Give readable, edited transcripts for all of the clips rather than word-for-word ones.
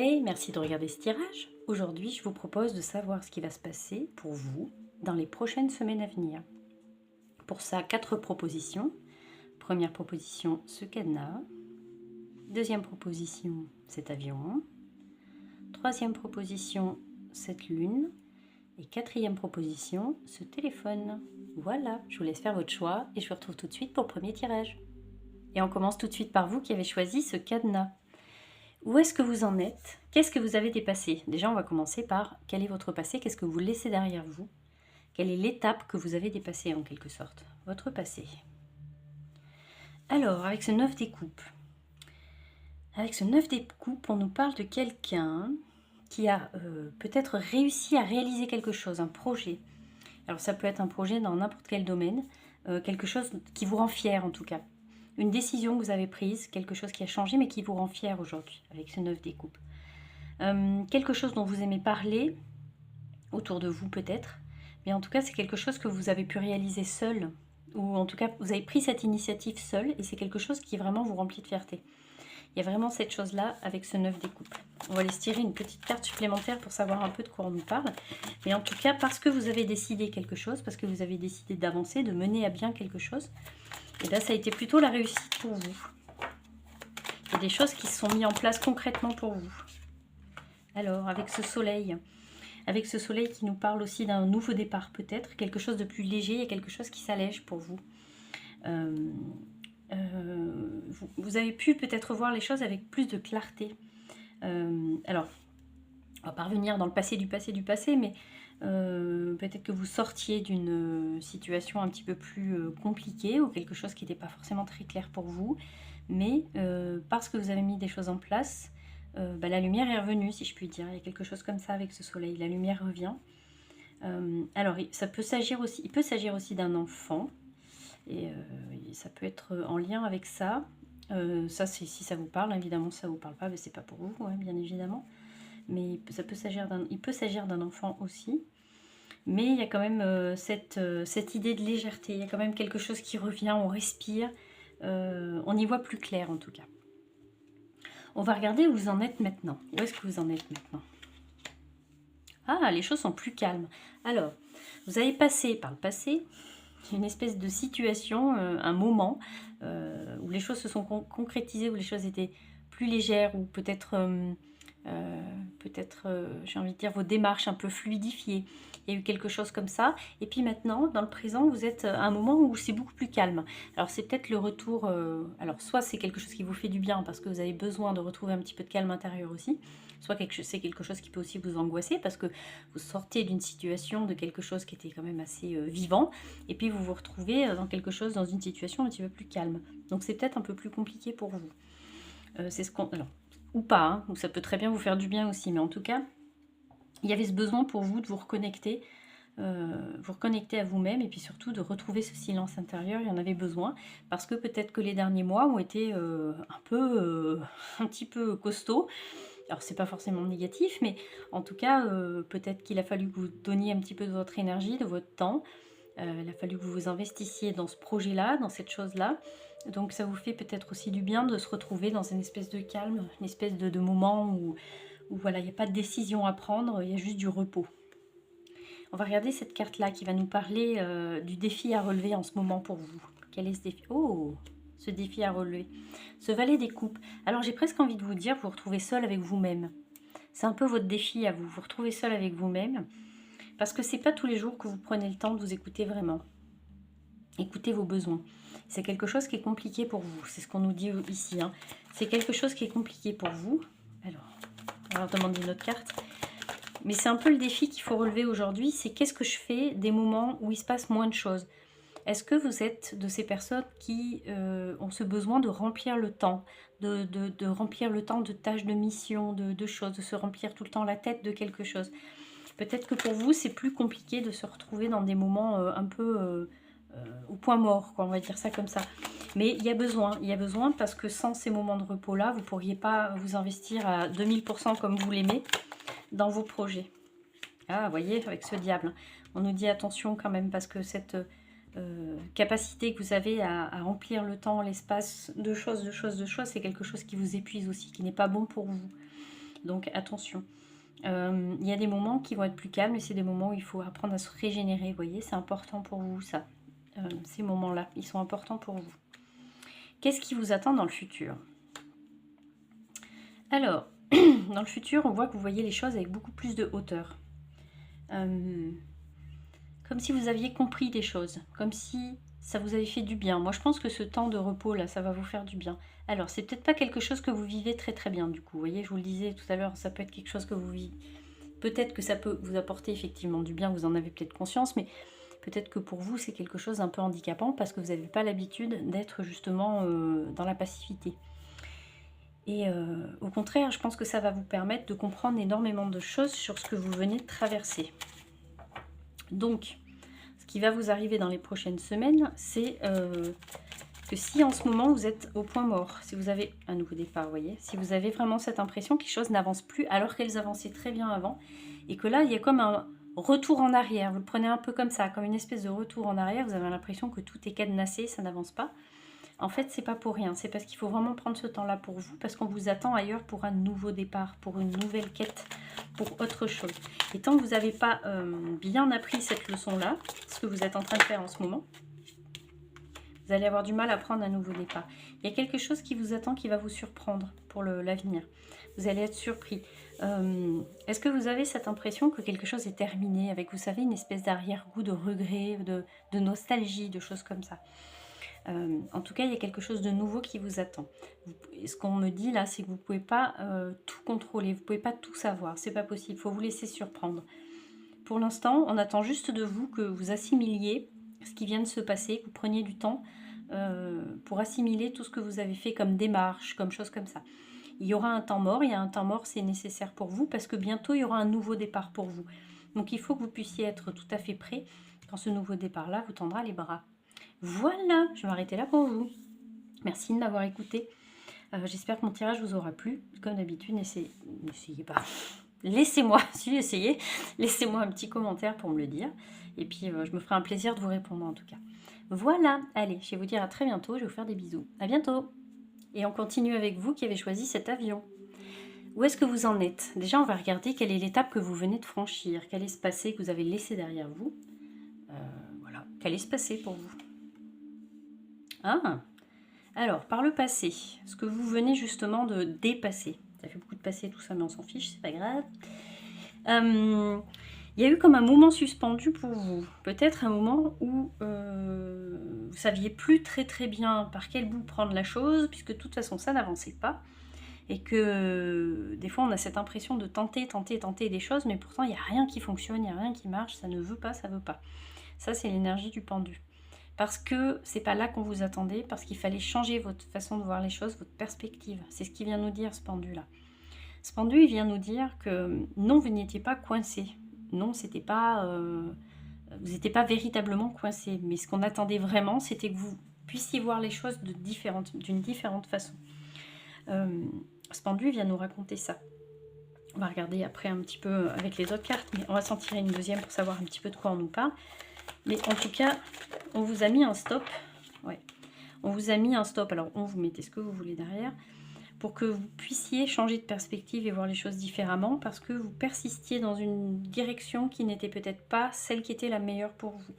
Hey, merci de regarder ce tirage. Aujourd'hui, je vous propose de savoir ce qui va se passer pour vous dans les prochaines semaines à venir. Pour ça, 4 propositions. Première proposition, ce cadenas. Deuxième proposition, cet avion. Troisième proposition, cette lune. Et quatrième proposition, ce téléphone. Voilà, je vous laisse faire votre choix et je vous retrouve tout de suite pour le premier tirage. Et on commence tout de suite par vous qui avez choisi ce cadenas. Où est-ce que vous en êtes? Qu'est-ce que vous avez dépassé? Déjà, on va commencer par quel est votre passé? Qu'est-ce que vous laissez derrière vous? Quelle est l'étape que vous avez dépassée en quelque sorte? Votre passé. Alors, avec ce 9 des coupes. Avec ce 9 des coupes, on nous parle de quelqu'un qui a peut-être réussi à réaliser quelque chose, un projet. Alors, ça peut être un projet dans n'importe quel domaine, quelque chose qui vous rend fier en tout cas. Une décision que vous avez prise, quelque chose qui a changé mais qui vous rend fier aujourd'hui, avec ce 9 des coupes. Quelque chose dont vous aimez parler, autour de vous peut-être, mais en tout cas c'est quelque chose que vous avez pu réaliser seul, ou en tout cas vous avez pris cette initiative seul, et c'est quelque chose qui vraiment vous remplit de fierté. Il y a vraiment cette chose-là avec ce 9 des coupes. On va aller se tirer une petite carte supplémentaire pour savoir un peu de quoi on nous parle. Mais en tout cas, parce que vous avez décidé quelque chose, parce que vous avez décidé d'avancer, de mener à bien quelque chose, et bien ça a été plutôt la réussite pour vous. Il y a des choses qui se sont mises en place concrètement pour vous. Alors, avec ce soleil qui nous parle aussi d'un nouveau départ peut-être, quelque chose de plus léger, il y a quelque chose qui s'allège pour vous. Vous avez pu peut-être voir les choses avec plus de clarté. Alors, on va pas revenir dans le passé du passé, mais peut-être que vous sortiez d'une situation un petit peu plus compliquée ou quelque chose qui n'était pas forcément très clair pour vous, mais parce que vous avez mis des choses en place, la lumière est revenue, si je puis dire. Il y a quelque chose comme ça avec ce soleil, la lumière revient. Alors, ça peut s'agir aussi, il peut s'agir aussi d'un enfant, et ça peut être en lien avec ça. Ça, c'est si ça vous parle, évidemment, si ça vous parle pas, c'est pas pour vous, ouais, bien évidemment. Mais ça peut il peut s'agir d'un enfant aussi. Mais il y a quand même cette idée de légèreté, il y a quand même quelque chose qui revient, on respire, on y voit plus clair en tout cas. On va regarder où vous en êtes maintenant. Où est-ce que vous en êtes maintenant? Ah, les choses sont plus calmes. Alors, vous avez passé par le passé une espèce de situation, un moment où les choses se sont concrétisées, où les choses étaient plus légères, ou peut-être, j'ai envie de dire, vos démarches un peu fluidifiées. Il y a eu quelque chose comme ça. Et puis maintenant, dans le présent, vous êtes à un moment où c'est beaucoup plus calme. Alors c'est peut-être le retour, alors soit c'est quelque chose qui vous fait du bien parce que vous avez besoin de retrouver un petit peu de calme intérieur aussi, soit c'est quelque chose qui peut aussi vous angoisser parce que vous sortez d'une situation, de quelque chose qui était quand même assez vivant, et puis vous vous retrouvez dans quelque chose, dans une situation un petit peu plus calme. Donc c'est peut-être un peu plus compliqué pour vous. C'est ce qu'on... Alors, ou pas, hein, ou ça peut très bien vous faire du bien aussi, mais en tout cas, il y avait ce besoin pour vous de vous reconnecter à vous-même, et puis surtout de retrouver ce silence intérieur. Il y en avait besoin, parce que peut-être que les derniers mois ont été un petit peu costauds. Alors c'est pas forcément négatif, mais en tout cas, peut-être qu'il a fallu que vous donniez un petit peu de votre énergie, de votre temps. Il a fallu que vous vous investissiez dans ce projet-là, dans cette chose-là. Donc ça vous fait peut-être aussi du bien de se retrouver dans une espèce de calme, une espèce de moment où voilà, il n'y a pas de décision à prendre, il y a juste du repos. On va regarder cette carte-là qui va nous parler du défi à relever en ce moment pour vous. Quel est ce défi? Oh, ce défi à relever. Ce valet des coupes. Alors j'ai presque envie de vous dire, vous vous retrouvez seul avec vous-même. C'est un peu votre défi à vous. Vous retrouvez seul avec vous-même. Parce que c'est pas tous les jours que vous prenez le temps de vous écouter vraiment. Écoutez vos besoins. C'est quelque chose qui est compliqué pour vous. C'est ce qu'on nous dit ici, hein. C'est quelque chose qui est compliqué pour vous. Alors, on va demander une autre carte. Mais c'est un peu le défi qu'il faut relever aujourd'hui, c'est qu'est-ce que je fais des moments où il se passe moins de choses? Est-ce que vous êtes de ces personnes qui ont ce besoin de remplir le temps, de remplir le temps de tâches, de missions, de choses, de se remplir tout le temps la tête de quelque chose? Peut-être que pour vous, c'est plus compliqué de se retrouver dans des moments un peu au point mort, quoi, on va dire ça comme ça. Mais il y a besoin parce que sans ces moments de repos-là, vous ne pourriez pas vous investir à 2000% comme vous l'aimez dans vos projets. Ah, vous voyez, avec ce diable, on nous dit attention quand même, parce que cette capacité que vous avez à remplir le temps, l'espace de choses, c'est quelque chose qui vous épuise aussi, qui n'est pas bon pour vous. Donc attention. Il y a des moments qui vont être plus calmes et c'est des moments où il faut apprendre à se régénérer. Vous voyez, c'est important pour vous ça. Ces moments-là, ils sont importants pour vous. Qu'est-ce qui vous attend dans le futur? Alors, dans le futur, on voit que vous voyez les choses avec beaucoup plus de hauteur. Comme si vous aviez compris des choses, comme si ça vous avait fait du bien. Moi, je pense que ce temps de repos, là, ça va vous faire du bien. Alors, c'est peut-être pas quelque chose que vous vivez très très bien, du coup. Vous voyez, je vous le disais tout à l'heure, ça peut être quelque chose que vous vivez. Peut-être que ça peut vous apporter effectivement du bien, vous en avez peut-être conscience, mais peut-être que pour vous, c'est quelque chose d'un peu handicapant parce que vous n'avez pas l'habitude d'être justement dans la passivité. Et au contraire, je pense que ça va vous permettre de comprendre énormément de choses sur ce que vous venez de traverser. Donc, ce qui va vous arriver dans les prochaines semaines, c'est que si en ce moment vous êtes au point mort, si vous avez un nouveau départ, vous voyez, si vous avez vraiment cette impression que les choses n'avancent plus alors qu'elles avançaient très bien avant, et que là, il y a comme un retour en arrière, vous le prenez un peu comme ça, comme une espèce de retour en arrière, vous avez l'impression que tout est cadenassé, ça n'avance pas. En fait, c'est pas pour rien, c'est parce qu'il faut vraiment prendre ce temps-là pour vous, parce qu'on vous attend ailleurs pour un nouveau départ, pour une nouvelle quête, pour autre chose. Et tant que vous n'avez pas bien appris cette leçon-là, ce que vous êtes en train de faire en ce moment, vous allez avoir du mal à prendre un nouveau départ. Il y a quelque chose qui vous attend, qui va vous surprendre pour l'avenir. Vous allez être surpris. Est-ce que vous avez cette impression que quelque chose est terminé, avec, vous savez, une espèce d'arrière-goût de regret, de nostalgie, de choses comme ça? En tout cas, il y a quelque chose de nouveau qui vous attend. Ce qu'on me dit là, c'est que vous ne pouvez pas tout contrôler, vous ne pouvez pas tout savoir, c'est pas possible, il faut vous laisser surprendre. Pour l'instant, on attend juste de vous que vous assimiliez ce qui vient de se passer, que vous preniez du temps pour assimiler tout ce que vous avez fait comme démarche, comme chose comme ça. Il y aura un temps mort, il y a un temps mort, c'est nécessaire pour vous, parce que bientôt, il y aura un nouveau départ pour vous. Donc, il faut que vous puissiez être tout à fait prêt quand ce nouveau départ-là vous tendra les bras. Voilà, je vais m'arrêter là pour vous. Merci de m'avoir écouté. J'espère que mon tirage vous aura plu. Comme d'habitude, n'essayez pas. Laissez-moi, si essayez, laissez-moi un petit commentaire pour me le dire. Et puis, je me ferai un plaisir de vous répondre en tout cas. Voilà, allez, je vais vous dire à très bientôt. Je vais vous faire des bisous. À bientôt. Et on continue avec vous qui avez choisi cet avion. Où est-ce que vous en êtes? Déjà, on va regarder quelle est l'étape que vous venez de franchir. Quel est ce passé que vous avez laissé derrière vous? Voilà, quel est ce passé pour vous? Ah, alors, par le passé, ce que vous venez justement de dépasser. Ça fait beaucoup de passé tout ça, mais on s'en fiche, c'est pas grave. Il y a eu comme un moment suspendu pour vous. Peut-être un moment où vous saviez plus très très bien par quel bout prendre la chose, puisque de toute façon ça n'avançait pas. Et que des fois on a cette impression de tenter des choses, mais pourtant il n'y a rien qui fonctionne, il n'y a rien qui marche, ça ne veut pas, ça veut pas. Ça c'est l'énergie du pendu. Parce que c'est pas là qu'on vous attendait, parce qu'il fallait changer votre façon de voir les choses, votre perspective. C'est ce qu'il vient nous dire, ce pendu-là. Ce pendu, il vient nous dire que non, vous n'étiez pas coincé. Non, c'était pas, vous n'étiez pas véritablement coincé. Mais ce qu'on attendait vraiment, c'était que vous puissiez voir les choses d'une différente façon. Ce pendu vient nous raconter ça. On va regarder après un petit peu avec les autres cartes, mais on va s'en tirer une deuxième pour savoir un petit peu de quoi on nous parle. Mais en tout cas, on vous a mis un stop. Ouais. On vous a mis un stop. Alors, vous mettez ce que vous voulez derrière pour que vous puissiez changer de perspective et voir les choses différemment parce que vous persistiez dans une direction qui n'était peut-être pas celle qui était la meilleure pour vous.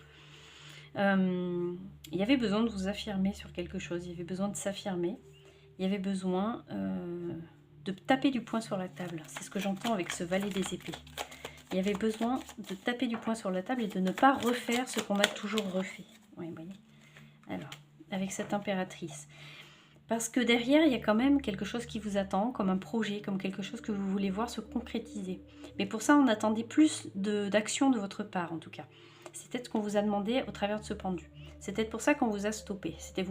Il y avait besoin de vous affirmer sur quelque chose. Il y avait besoin de s'affirmer. Il y avait besoin de taper du poing sur la table. C'est ce que j'entends avec ce valet des épées. Il y avait besoin de taper du poing sur la table et de ne pas refaire ce qu'on a toujours refait. Oui, vous voyez. Alors, avec cette impératrice. Parce que derrière, il y a quand même quelque chose qui vous attend, comme un projet, comme quelque chose que vous voulez voir se concrétiser. Mais pour ça, on attendait plus d'action de votre part, en tout cas. C'est peut-être ce qu'on vous a demandé au travers de ce pendu. C'est peut-être pour ça qu'on vous a stoppé. C'était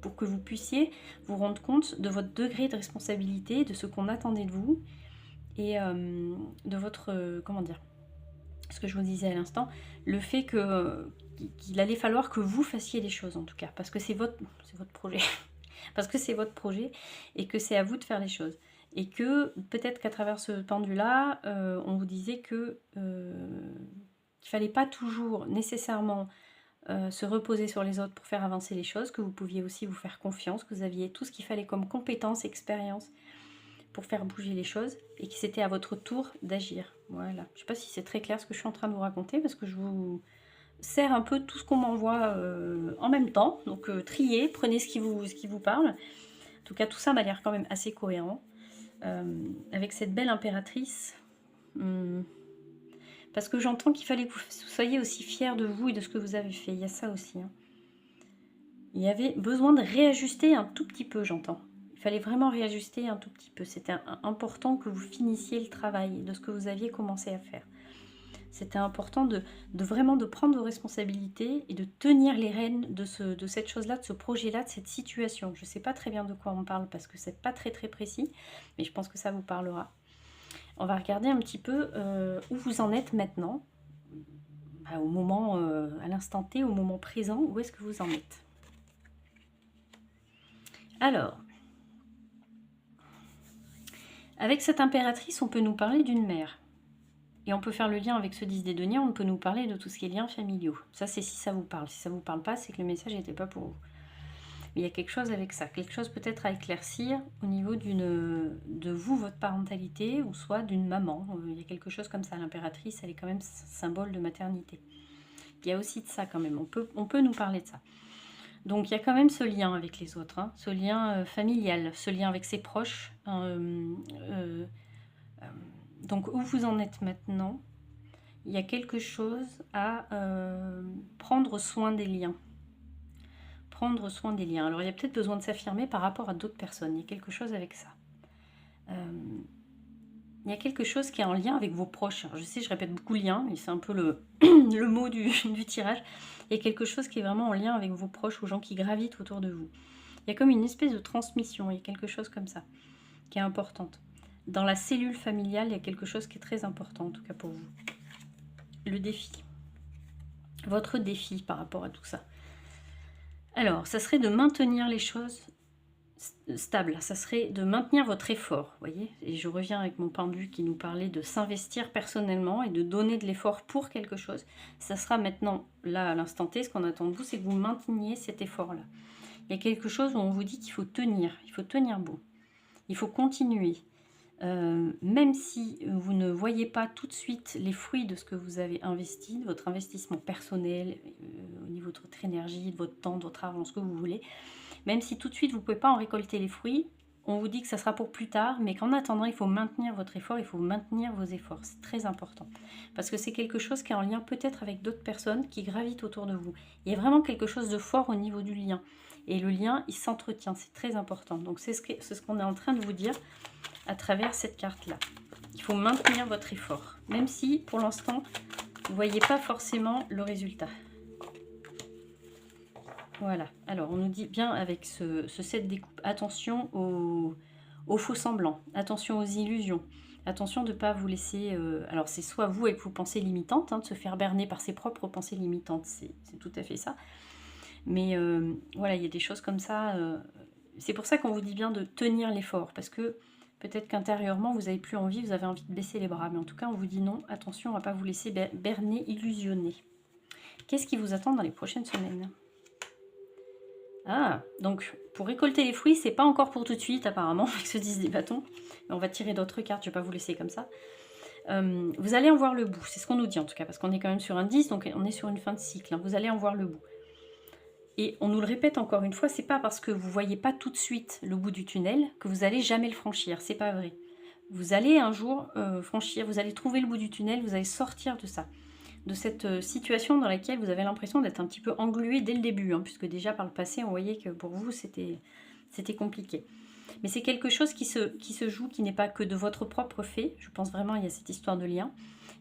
pour que vous puissiez vous rendre compte de votre degré de responsabilité, de ce qu'on attendait de vous, et de votre, comment dire, ce que je vous disais à l'instant, le fait qu'il allait falloir que vous fassiez les choses en tout cas, parce que c'est votre projet, parce que c'est votre projet et que c'est à vous de faire les choses. Et que peut-être qu'à travers ce pendu-là, on vous disait que qu'il fallait pas toujours nécessairement se reposer sur les autres pour faire avancer les choses, que vous pouviez aussi vous faire confiance, que vous aviez tout ce qu'il fallait comme compétences, expérience, pour faire bouger les choses et que c'était à votre tour d'agir. Voilà. Je ne sais pas si c'est très clair ce que je suis en train de vous raconter parce que je vous sers un peu tout ce qu'on m'envoie en même temps. Donc triez, prenez ce qui vous parle. En tout cas, tout ça m'a l'air quand même assez cohérent. Avec cette belle impératrice, parce que j'entends qu'il fallait que vous soyez aussi fiers de vous et de ce que vous avez fait. Il y a ça aussi. Hein. Il y avait besoin de réajuster un tout petit peu, j'entends. Il fallait vraiment réajuster un tout petit peu. C'était important que vous finissiez le travail de ce que vous aviez commencé à faire. C'était important de vraiment de prendre vos responsabilités et de tenir les rênes de cette chose-là, de ce projet-là, de cette situation. Je ne sais pas très bien de quoi on parle parce que c'est pas très précis, mais je pense que ça vous parlera. On va regarder un petit peu où vous en êtes maintenant, au moment, à l'instant T, au moment présent, où est-ce que vous en êtes? Alors, avec cette impératrice, on peut nous parler d'une mère. Et on peut faire le lien avec ce 10 des deniers, on peut nous parler de tout ce qui est liens familiaux. Ça, c'est si ça vous parle. Si ça ne vous parle pas, c'est que le message n'était pas pour vous. Mais il y a quelque chose avec ça, quelque chose peut-être à éclaircir au niveau de vous, votre parentalité, ou soit d'une maman. Il y a quelque chose comme ça. L'impératrice, elle est quand même symbole de maternité. Il y a aussi de ça quand même, on peut nous parler de ça. Donc il y a quand même ce lien avec les autres, hein, ce lien familial, ce lien avec ses proches. Donc où vous en êtes maintenant, il y a quelque chose à prendre soin des liens. Prendre soin des liens. Alors il y a peut-être besoin de s'affirmer par rapport à d'autres personnes. Il y a quelque chose avec ça. Il y a quelque chose qui est en lien avec vos proches. Alors, je sais, je répète beaucoup lien, mais c'est un peu le mot du tirage. Il y a quelque chose qui est vraiment en lien avec vos proches ou gens qui gravitent autour de vous. Il y a comme une espèce de transmission, il y a quelque chose comme ça, qui est importante. Dans la cellule familiale, il y a quelque chose qui est très important, en tout cas pour vous. Le défi. Votre défi par rapport à tout ça. Alors, ça serait de maintenir les choses stables. Ça serait de maintenir votre effort, voyez. Et je reviens avec mon pendu qui nous parlait de s'investir personnellement et de donner de l'effort pour quelque chose. Ça sera maintenant, là, à l'instant T, ce qu'on attend de vous, c'est que vous mainteniez cet effort-là. Il y a quelque chose où on vous dit qu'il faut tenir bon. Il faut continuer. Même si vous ne voyez pas tout de suite les fruits de ce que vous avez investi, de votre investissement personnel, au niveau de votre énergie, de votre temps, de votre argent, ce que vous voulez, même si tout de suite vous ne pouvez pas en récolter les fruits, on vous dit que ça sera pour plus tard, mais qu'en attendant, il faut maintenir votre effort, il faut maintenir vos efforts. C'est très important. Parce que c'est quelque chose qui est en lien peut-être avec d'autres personnes qui gravitent autour de vous. Il y a vraiment quelque chose de fort au niveau du lien. Et le lien, il s'entretient, c'est très important. Donc c'est ce qu'on est en train de vous dire à travers cette carte-là. Il faut maintenir votre effort, même si pour l'instant, vous ne voyez pas forcément le résultat. Voilà, alors on nous dit bien avec ce set découpe, attention aux faux semblants, attention aux illusions, attention de ne pas vous laisser... alors c'est soit vous avec vos pensées limitantes, hein, de se faire berner par ses propres pensées limitantes, c'est tout à fait ça. Mais voilà, il y a des choses comme ça. C'est pour ça qu'on vous dit bien de tenir l'effort, parce que peut-être qu'intérieurement, vous n'avez plus envie, vous avez envie de baisser les bras. Mais en tout cas, on vous dit non, attention, on ne va pas vous laisser berner, illusionner. Qu'est-ce qui vous attend dans les prochaines semaines ? Ah, donc pour récolter les fruits, c'est pas encore pour tout de suite apparemment, avec ce 10 des bâtons. Mais on va tirer d'autres cartes, je vais pas vous laisser comme ça. Vous allez en voir le bout, c'est ce qu'on nous dit en tout cas, parce qu'on est quand même sur un 10, donc on est sur une fin de cycle. Hein. Vous allez en voir le bout. Et on nous le répète encore une fois, c'est pas parce que vous voyez pas tout de suite le bout du tunnel que vous allez jamais le franchir, c'est pas vrai. Vous allez un jour franchir, vous allez trouver le bout du tunnel, vous allez sortir de ça. De cette situation dans laquelle vous avez l'impression d'être un petit peu englué dès le début, hein, puisque déjà par le passé, on voyait que pour vous, c'était compliqué. Mais c'est quelque chose qui se joue, qui n'est pas que de votre propre fait. Je pense vraiment il y a cette histoire de lien.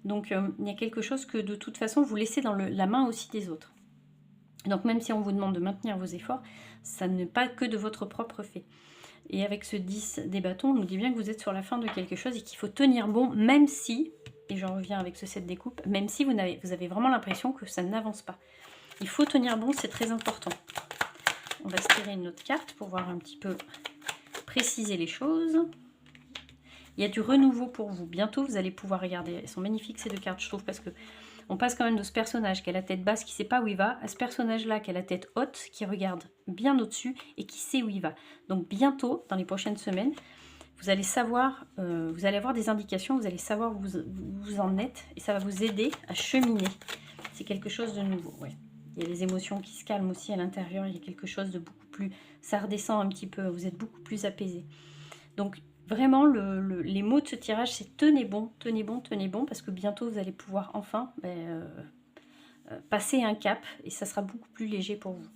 Donc, il y a quelque chose que de toute façon, vous laissez dans la main aussi des autres. Donc, même si on vous demande de maintenir vos efforts, ça n'est pas que de votre propre fait. Et avec ce 10 des bâtons, on nous dit bien que vous êtes sur la fin de quelque chose et qu'il faut tenir bon, même si... Et j'en reviens avec ce set découpe, même si vous avez vraiment l'impression que ça n'avance pas. Il faut tenir bon, c'est très important. On va se tirer une autre carte pour voir un petit peu préciser les choses. Il y a du renouveau pour vous. Bientôt, vous allez pouvoir regarder. Elles sont magnifiques ces deux cartes, je trouve, parce que on passe quand même de ce personnage qui a la tête basse, qui ne sait pas où il va, à ce personnage-là qui a la tête haute, qui regarde bien au-dessus et qui sait où il va. Donc bientôt, dans les prochaines semaines, vous allez savoir, vous allez avoir des indications, vous allez savoir où vous en êtes et ça va vous aider à cheminer. C'est quelque chose de nouveau, ouais. Il y a les émotions qui se calment aussi à l'intérieur, il y a quelque chose de beaucoup plus... Ça redescend un petit peu, vous êtes beaucoup plus apaisé. Donc vraiment, les mots de ce tirage, c'est tenez bon, tenez bon, tenez bon, parce que bientôt vous allez pouvoir enfin passer un cap et ça sera beaucoup plus léger pour vous.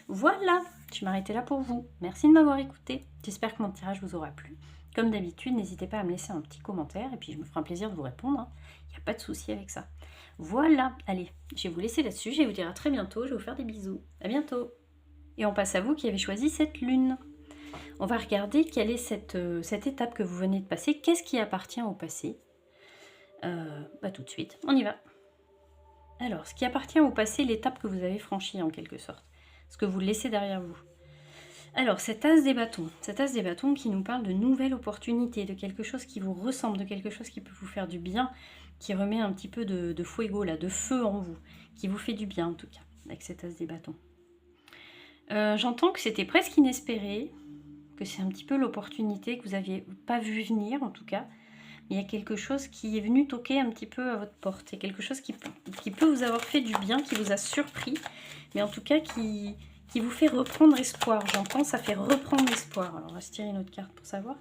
Voilà, je m'arrêtais là pour vous. Merci de m'avoir écouté. J'espère que mon tirage vous aura plu. Comme d'habitude, n'hésitez pas à me laisser un petit commentaire et puis je me ferai un plaisir de vous répondre, hein. Il n'y a pas de souci avec ça. Voilà, allez, je vais vous laisser là-dessus. Je vais vous dire à très bientôt. Je vais vous faire des bisous. À bientôt. Et on passe à vous qui avez choisi cette lune. On va regarder quelle est cette étape que vous venez de passer. Qu'est-ce qui appartient au passé? Tout de suite, on y va. Alors, ce qui appartient au passé, l'étape que vous avez franchie en quelque sorte. Ce que vous laissez derrière vous. Alors, cet as des bâtons qui nous parle de nouvelles opportunités, de quelque chose qui vous ressemble, de quelque chose qui peut vous faire du bien, qui remet un petit peu de fuego, là, de feu en vous, qui vous fait du bien en tout cas, avec cet as des bâtons. J'entends que c'était presque inespéré, que c'est un petit peu l'opportunité que vous n'aviez pas vu venir en tout cas. Il y a quelque chose qui est venu toquer un petit peu à votre porte. Il y a quelque chose qui peut vous avoir fait du bien, qui vous a surpris, mais en tout cas qui vous fait reprendre espoir. J'entends, ça fait reprendre espoir. Alors on va se tirer une autre carte pour savoir.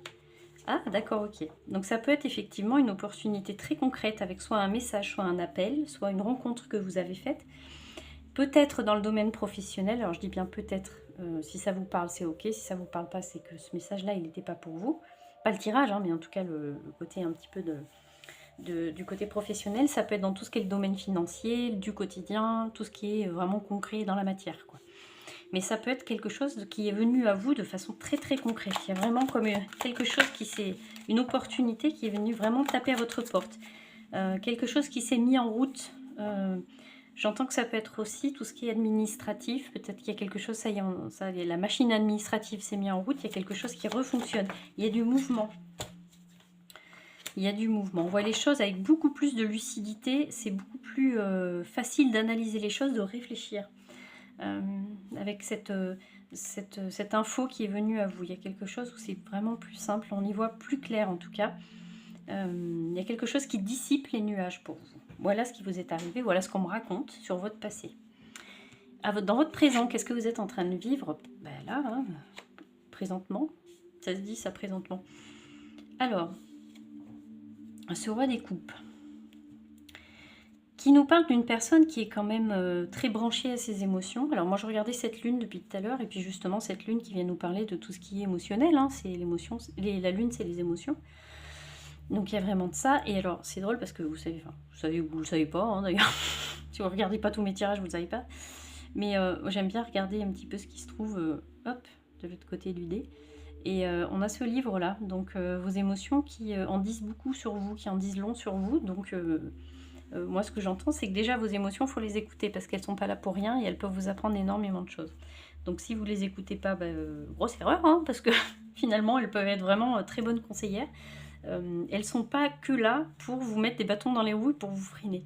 Ah d'accord, ok. Donc ça peut être effectivement une opportunité très concrète avec soit un message, soit un appel, soit une rencontre que vous avez faite. Peut-être dans le domaine professionnel, alors je dis bien peut-être, si ça vous parle c'est ok, si ça vous parle pas c'est que ce message-là il n'était pas pour vous. Pas le tirage, hein, mais en tout cas le côté un petit peu du côté professionnel, ça peut être dans tout ce qui est le domaine financier, du quotidien, tout ce qui est vraiment concret dans la matière, quoi. Mais ça peut être quelque chose qui est venu à vous de façon très très concrète. Il y a vraiment comme quelque chose une opportunité qui est venue vraiment taper à votre porte. Quelque chose qui s'est mis en route. J'entends que ça peut être aussi tout ce qui est administratif. Peut-être qu'il y a quelque chose, la machine administrative s'est mise en route. Il y a quelque chose qui refonctionne. Il y a du mouvement. Il y a du mouvement. On voit les choses avec beaucoup plus de lucidité. C'est beaucoup plus facile d'analyser les choses, de réfléchir. Avec cette info qui est venue à vous. Il y a quelque chose où c'est vraiment plus simple. On y voit plus clair en tout cas. Il y a quelque chose qui dissipe les nuages pour vous. Voilà ce qui vous est arrivé, voilà ce qu'on me raconte sur votre passé. Dans votre présent, qu'est-ce que vous êtes en train de vivre? Là, hein, présentement. Ça se dit ça présentement. Alors, ce roi des coupes, qui nous parle d'une personne qui est quand même très branchée à ses émotions. Alors moi je regardais cette lune depuis tout à l'heure, et puis justement cette lune qui vient nous parler de tout ce qui est émotionnel, hein, c'est l'émotion, la lune c'est les émotions. Donc il y a vraiment de ça. Et alors c'est drôle parce que vous savez, vous le savez pas hein, d'ailleurs. Si vous regardez pas tous mes tirages, vous le savez pas. Mais j'aime bien regarder un petit peu ce qui se trouve hop, de l'autre côté du dé. Et on a ce livre là, donc vos émotions qui en disent beaucoup sur vous, qui en disent long sur vous. Donc moi ce que j'entends c'est que déjà vos émotions, il faut les écouter parce qu'elles sont pas là pour rien et elles peuvent vous apprendre énormément de choses. Donc si vous les écoutez pas, grosse erreur, hein, parce que finalement elles peuvent être vraiment très bonnes conseillères. Elles sont pas que là pour vous mettre des bâtons dans les roues et pour vous freiner.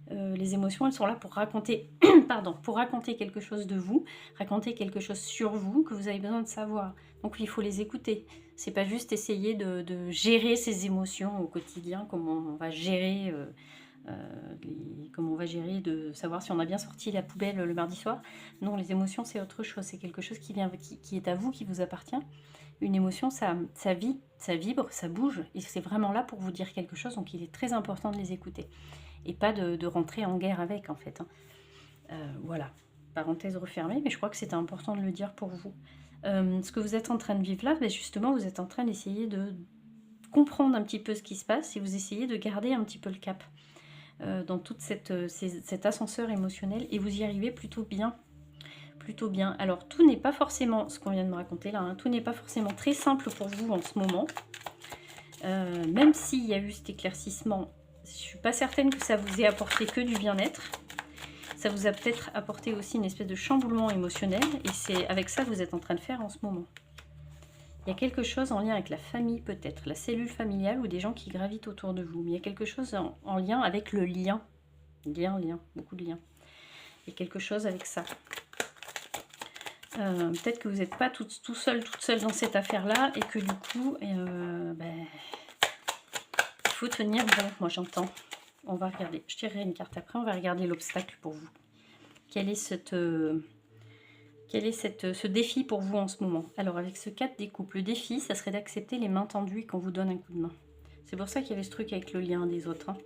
Les émotions, elles sont là pour raconter, pardon, pour raconter quelque chose de vous, raconter quelque chose sur vous que vous avez besoin de savoir. Donc il faut les écouter. C'est pas juste essayer de gérer ses émotions au quotidien, comment on va gérer, de savoir si on a bien sorti la poubelle le mardi soir. Non, les émotions c'est autre chose, c'est quelque chose qui est à vous, qui vous appartient. Une émotion, ça vit, ça vibre, ça bouge, et c'est vraiment là pour vous dire quelque chose, donc il est très important de les écouter. Et pas de rentrer en guerre avec, en fait. Voilà, parenthèse refermée, mais je crois que c'était important de le dire pour vous. Ce que vous êtes en train de vivre là, justement, vous êtes en train d'essayer de comprendre un petit peu ce qui se passe, et vous essayez de garder un petit peu le cap dans tout cet ascenseur émotionnel, et vous y arrivez plutôt bien. Alors tout n'est pas forcément ce qu'on vient de me raconter là, hein, tout n'est pas forcément très simple pour vous en ce moment, même s'il y a eu cet éclaircissement, je suis pas certaine que ça vous ait apporté que du bien-être. Ça vous a peut-être apporté aussi une espèce de chamboulement émotionnel, et c'est avec ça que vous êtes en train de faire en ce moment. Il y a quelque chose en lien avec la famille peut-être, la cellule familiale ou des gens qui gravitent autour de vous, mais il y a quelque chose en lien avec le lien, beaucoup de liens. Il y a quelque chose avec ça. Peut-être que vous n'êtes pas tout seul, toute seule dans cette affaire-là et que du coup, ben, il faut tenir bon. Moi, j'entends. On va regarder. Je tirerai une carte après. On va regarder l'obstacle pour vous. Quel est ce défi pour vous en ce moment? Alors, avec ce 4 des coupes, le défi, ça serait d'accepter les mains tendues quand vous donne un coup de main. C'est pour ça qu'il y avait ce truc avec le lien des autres. Hein.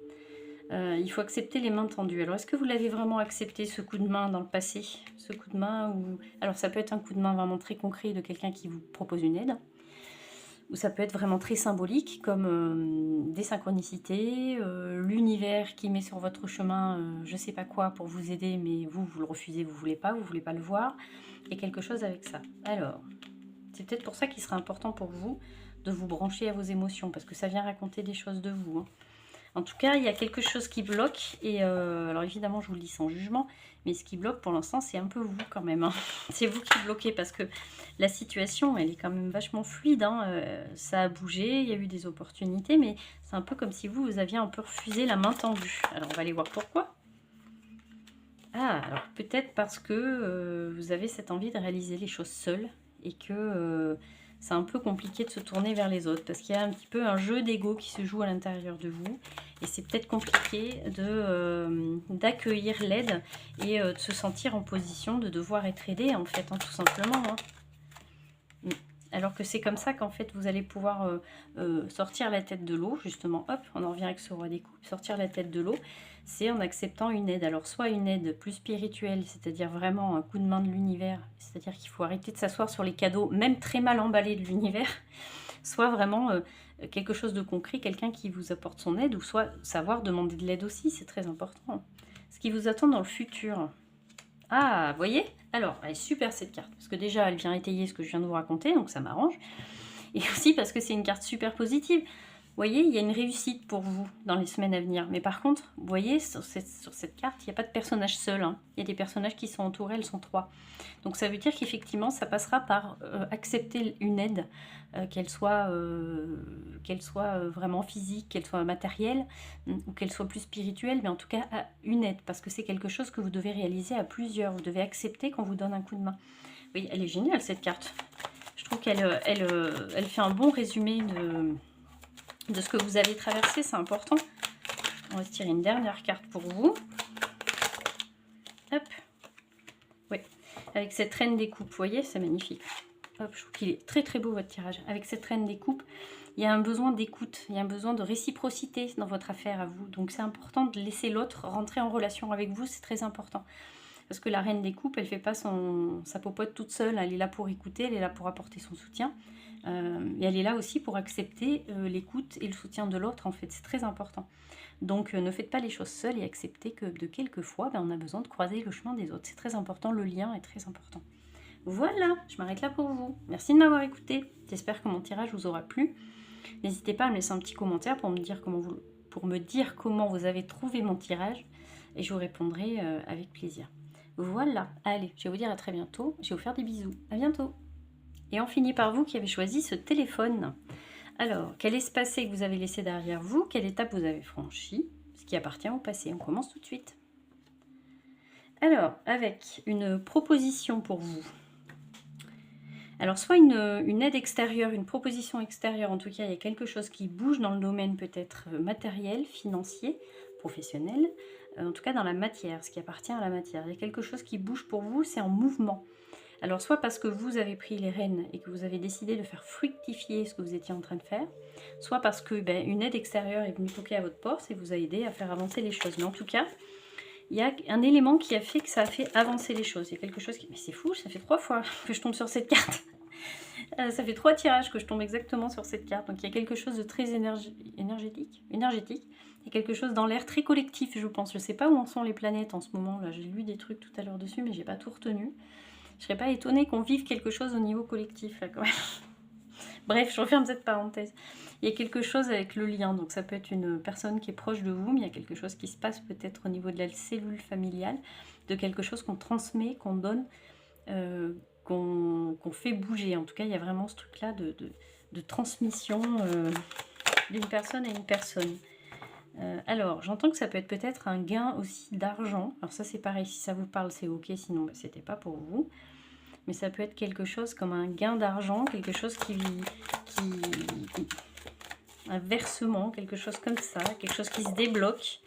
Il faut accepter les mains tendues. Alors, est-ce que vous l'avez vraiment accepté, ce coup de main, dans le passé? Ce coup de main ou... Alors, ça peut être un coup de main vraiment très concret de quelqu'un qui vous propose une aide. Ou ça peut être vraiment très symbolique, comme des synchronicités, l'univers qui met sur votre chemin je sais pas quoi pour vous aider, mais vous le refusez, vous voulez pas le voir. Il y a quelque chose avec ça. Alors, c'est peut-être pour ça qu'il serait important pour vous de vous brancher à vos émotions, parce que ça vient raconter des choses de vous. Hein. En tout cas, il y a quelque chose qui bloque, et alors évidemment, je vous le dis sans jugement, mais ce qui bloque pour l'instant, c'est un peu vous quand même. Hein. C'est vous qui bloquez, parce que la situation, elle est quand même vachement fluide. Hein. Ça a bougé, il y a eu des opportunités, mais c'est un peu comme si vous aviez un peu refusé la main tendue. Alors, on va aller voir pourquoi. Ah, alors peut-être parce que vous avez cette envie de réaliser les choses seul, et que c'est un peu compliqué de se tourner vers les autres, parce qu'il y a un petit peu un jeu d'ego qui se joue à l'intérieur de vous, et c'est peut-être compliqué d'accueillir l'aide et de se sentir en position de devoir être aidé, en fait, hein, tout simplement. Hein. Alors que c'est comme ça qu'en fait vous allez pouvoir sortir la tête de l'eau, justement, hop, on en revient avec ce roi des coupes, sortir la tête de l'eau, c'est en acceptant une aide. Alors soit une aide plus spirituelle, c'est-à-dire vraiment un coup de main de l'univers, c'est-à-dire qu'il faut arrêter de s'asseoir sur les cadeaux, même très mal emballés de l'univers, soit vraiment quelque chose de concret, quelqu'un qui vous apporte son aide, ou soit savoir demander de l'aide aussi, c'est très important. Ce qui vous attend dans le futur. Ah, vous voyez? Alors, elle est super cette carte, parce que déjà, elle vient étayer ce que je viens de vous raconter, donc ça m'arrange. Et aussi parce que c'est une carte super positive. Vous voyez, il y a une réussite pour vous dans les semaines à venir. Mais par contre, vous voyez, sur cette carte, il n'y a pas de personnage seul. Hein. Il y a des personnages qui sont entourés, elles sont 3. Donc ça veut dire qu'effectivement, ça passera par accepter une aide, qu'elle soit vraiment physique, qu'elle soit matérielle, ou qu'elle soit plus spirituelle, mais en tout cas une aide, parce que c'est quelque chose que vous devez réaliser à plusieurs. Vous devez accepter qu'on vous donne un coup de main. Oui, elle est géniale cette carte. Je trouve qu'elle elle fait un bon résumé de ce que vous avez traversé, c'est important. On va se tirer une dernière carte pour vous. Hop. Oui, avec cette reine des coupes, vous voyez, c'est magnifique. Hop, je trouve qu'il est très très beau votre tirage. Avec cette reine des coupes, il y a un besoin d'écoute, il y a un besoin de réciprocité dans votre affaire à vous. Donc c'est important de laisser l'autre rentrer en relation avec vous, c'est très important. Parce que la reine des coupes, elle ne fait pas sa popote toute seule, elle est là pour écouter, elle est là pour apporter son soutien. Et elle est là aussi pour accepter l'écoute et le soutien de l'autre, en fait, c'est très important. Donc ne faites pas les choses seules et acceptez que de quelquefois, on a besoin de croiser le chemin des autres. C'est très important, le lien est très important. Voilà, je m'arrête là pour vous. Merci de m'avoir écouté. J'espère que mon tirage vous aura plu. N'hésitez pas à me laisser un petit commentaire pour me dire comment vous avez trouvé mon tirage. Et je vous répondrai avec plaisir. Voilà, allez, je vais vous dire à très bientôt. Je vais vous faire des bisous. À bientôt. Et on finit par vous qui avez choisi ce téléphone. Alors, quel espace que vous avez laissé derrière vous? Quelle étape vous avez franchie? Ce qui appartient au passé. On commence tout de suite. Alors, avec une proposition pour vous. Alors, soit une aide extérieure, une proposition extérieure, en tout cas, il y a quelque chose qui bouge dans le domaine peut-être matériel, financier, professionnel, en tout cas dans la matière, ce qui appartient à la matière. Il y a quelque chose qui bouge pour vous, c'est en mouvement. Alors, soit parce que vous avez pris les rênes et que vous avez décidé de faire fructifier ce que vous étiez en train de faire, soit parce que une aide extérieure est venue toquer à votre porte et vous a aidé à faire avancer les choses. Mais en tout cas, il y a un élément qui a fait que ça a fait avancer les choses. Il y a quelque chose qui... Mais c'est fou, ça fait 3 fois que je tombe sur cette carte. Ça fait 3 tirages que je tombe exactement sur cette carte. Donc il y a quelque chose de très énergétique. Il y a quelque chose dans l'air très collectif, je pense. Je ne sais pas où en sont les planètes en ce moment. Là, j'ai lu des trucs tout à l'heure dessus, mais j'ai pas tout retenu. Je serais pas étonnée qu'on vive quelque chose au niveau collectif, là, quand même. Bref, je referme cette parenthèse. Il y a quelque chose avec le lien, donc ça peut être une personne qui est proche de vous, mais il y a quelque chose qui se passe peut-être au niveau de la cellule familiale, de quelque chose qu'on transmet, qu'on donne, qu'on fait bouger. En tout cas, il y a vraiment ce truc-là de transmission d'une personne à une personne. Alors, j'entends que ça peut être peut-être un gain aussi d'argent. Alors ça, c'est pareil, si ça vous parle, c'est ok, sinon, c'était pas pour vous. mais ça peut être quelque chose comme un gain d'argent, quelque chose un versement, quelque chose comme ça, quelque chose qui se débloque.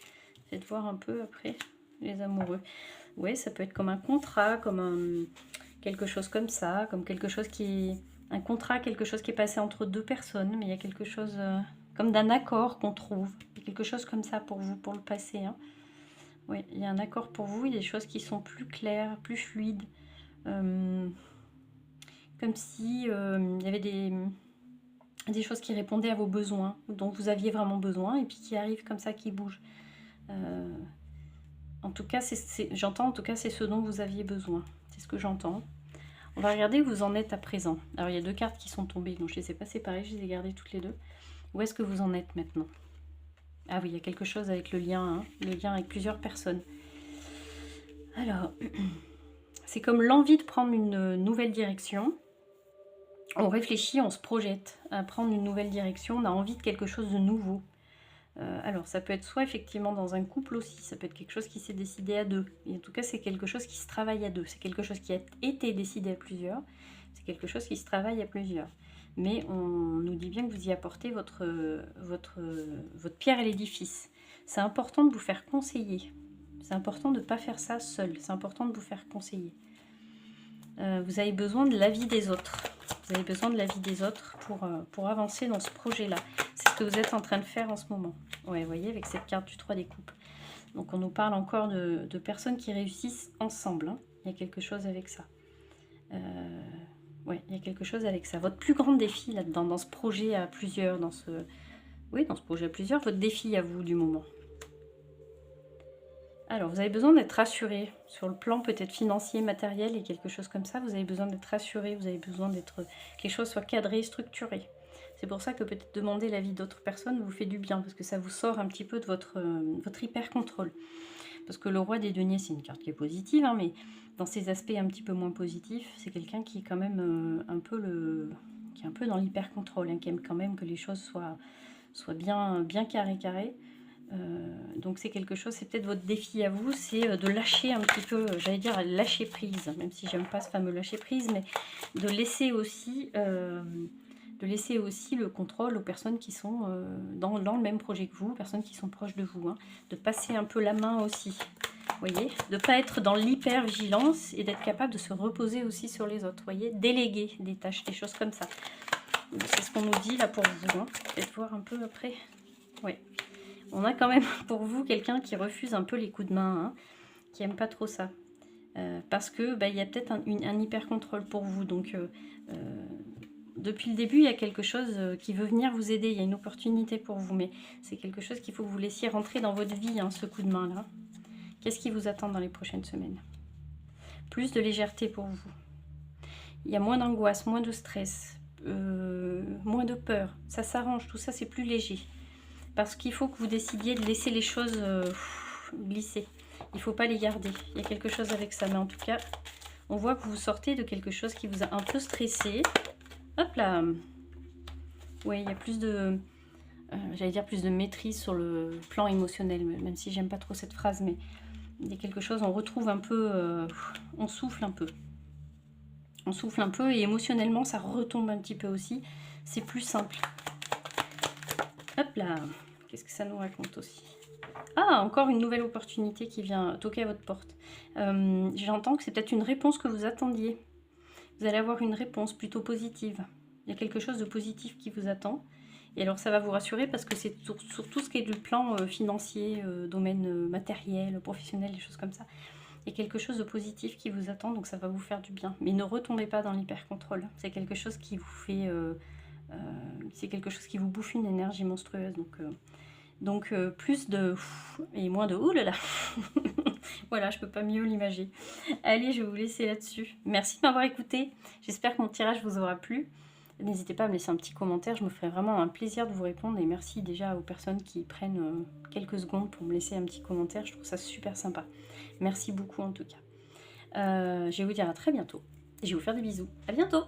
Faites voir un peu après les amoureux. Oui, ça peut être comme un contrat, quelque chose comme ça, comme quelque chose un contrat, quelque chose qui est passé entre deux personnes, mais il y a quelque chose comme d'un accord qu'on trouve. Il y a quelque chose comme ça pour vous, pour le passé. Hein. Oui, il y a un accord pour vous, il y a des choses qui sont plus claires, plus fluides. Comme si il y avait des choses qui répondaient à vos besoins, dont vous aviez vraiment besoin, et puis qui arrivent comme ça, qui bougent. En tout cas, j'entends, en tout cas, c'est ce dont vous aviez besoin. C'est ce que j'entends. On va regarder où vous en êtes à présent. Alors, il y a 2 cartes qui sont tombées, donc je ne les ai pas séparées, je les ai gardées toutes les deux. Où est-ce que vous en êtes maintenant? Ah oui, il y a quelque chose avec le lien, hein, le lien avec plusieurs personnes. Alors, c'est comme l'envie de prendre une nouvelle direction. On réfléchit, on se projette à prendre une nouvelle direction, on a envie de quelque chose de nouveau. Alors, ça peut être soit effectivement dans un couple aussi, ça peut être quelque chose qui s'est décidé à 2. Et en tout cas, c'est quelque chose qui se travaille à 2. C'est quelque chose qui a été décidé à plusieurs. C'est quelque chose qui se travaille à plusieurs. Mais on nous dit bien que vous y apportez votre pierre à l'édifice. C'est important de vous faire conseiller. C'est important de ne pas faire ça seul. C'est important de vous faire conseiller. Vous avez besoin de l'avis des autres. Vous avez besoin de l'avis des autres pour avancer dans ce projet-là. C'est ce que vous êtes en train de faire en ce moment. Ouais, vous voyez, avec cette carte du 3 des coupes. Donc, on nous parle encore de personnes qui réussissent ensemble. Hein. Il y a quelque chose avec ça. Ouais, il y a quelque chose avec ça. Votre plus grand défi là-dedans, dans ce projet à plusieurs, dans ce projet à plusieurs, votre défi à vous du moment. Alors, vous avez besoin d'être rassuré sur le plan peut-être financier, matériel et quelque chose comme ça. Vous avez besoin d'être rassuré, vous avez besoin d'être que les choses soient cadrées, structurées. C'est pour ça que peut-être demander l'avis d'autres personnes vous fait du bien, parce que ça vous sort un petit peu de votre hyper-contrôle. Parce que le roi des deniers, c'est une carte qui est positive, hein, mais dans ses aspects un petit peu moins positifs, c'est quelqu'un qui est quand même qui est un peu dans l'hyper-contrôle, hein, qui aime quand même que les choses soient bien carrées. Donc c'est quelque chose, c'est peut-être votre défi à vous, c'est de lâcher un petit peu, j'allais dire lâcher prise, même si j'aime pas ce fameux lâcher prise, mais de laisser aussi le contrôle aux personnes qui sont dans le même projet que vous, personnes qui sont proches de vous, hein, de passer un peu la main aussi, vous voyez, de ne pas être dans l'hyper-vigilance et d'être capable de se reposer aussi sur les autres, vous voyez, déléguer des tâches, des choses comme ça. C'est ce qu'on nous dit là pour vous, hein. Faites voir un peu après, oui. On a quand même pour vous quelqu'un qui refuse un peu les coups de main, hein, qui n'aime pas trop ça. Parce que il y a peut-être un hyper contrôle pour vous. Donc depuis le début, il y a quelque chose qui veut venir vous aider. Il y a une opportunité pour vous, mais c'est quelque chose qu'il faut que vous laissiez rentrer dans votre vie, hein, ce coup de main-là. Qu'est-ce qui vous attend dans les prochaines semaines? Plus de légèreté pour vous. Il y a moins d'angoisse, moins de stress, moins de peur. Ça s'arrange, tout ça c'est plus léger. Parce qu'il faut que vous décidiez de laisser les choses glisser. Il ne faut pas les garder. Il y a quelque chose avec ça. Mais en tout cas, on voit que vous sortez de quelque chose qui vous a un peu stressé. Hop là. Oui, il y a plus de... j'allais dire plus de maîtrise sur le plan émotionnel. Même si j'aime pas trop cette phrase. Mais il y a quelque chose, on retrouve un peu... on souffle un peu. On souffle un peu et émotionnellement, ça retombe un petit peu aussi. C'est plus simple. Hop là. Qu'est-ce que ça nous raconte aussi? Ah, encore une nouvelle opportunité qui vient toquer à votre porte. J'entends que c'est peut-être une réponse que vous attendiez. Vous allez avoir une réponse plutôt positive. Il y a quelque chose de positif qui vous attend. Et alors ça va vous rassurer parce que c'est sur tout ce qui est du plan financier, domaine matériel, professionnel, des choses comme ça. Il y a quelque chose de positif qui vous attend, donc ça va vous faire du bien. Mais ne retombez pas dans l'hyper-contrôle. C'est quelque chose qui vous fait... c'est quelque chose qui vous bouffe une énergie monstrueuse. Donc plus de... et moins de... Ouh là là. Voilà, je peux pas mieux l'imager. Allez, je vais vous laisser là-dessus. Merci de m'avoir écouté. J'espère que mon tirage vous aura plu. N'hésitez pas à me laisser un petit commentaire. Je me ferai vraiment un plaisir de vous répondre. Et merci déjà aux personnes qui prennent quelques secondes pour me laisser un petit commentaire. Je trouve ça super sympa. Merci beaucoup en tout cas. Je vais vous dire à très bientôt. Et je vais vous faire des bisous. À bientôt.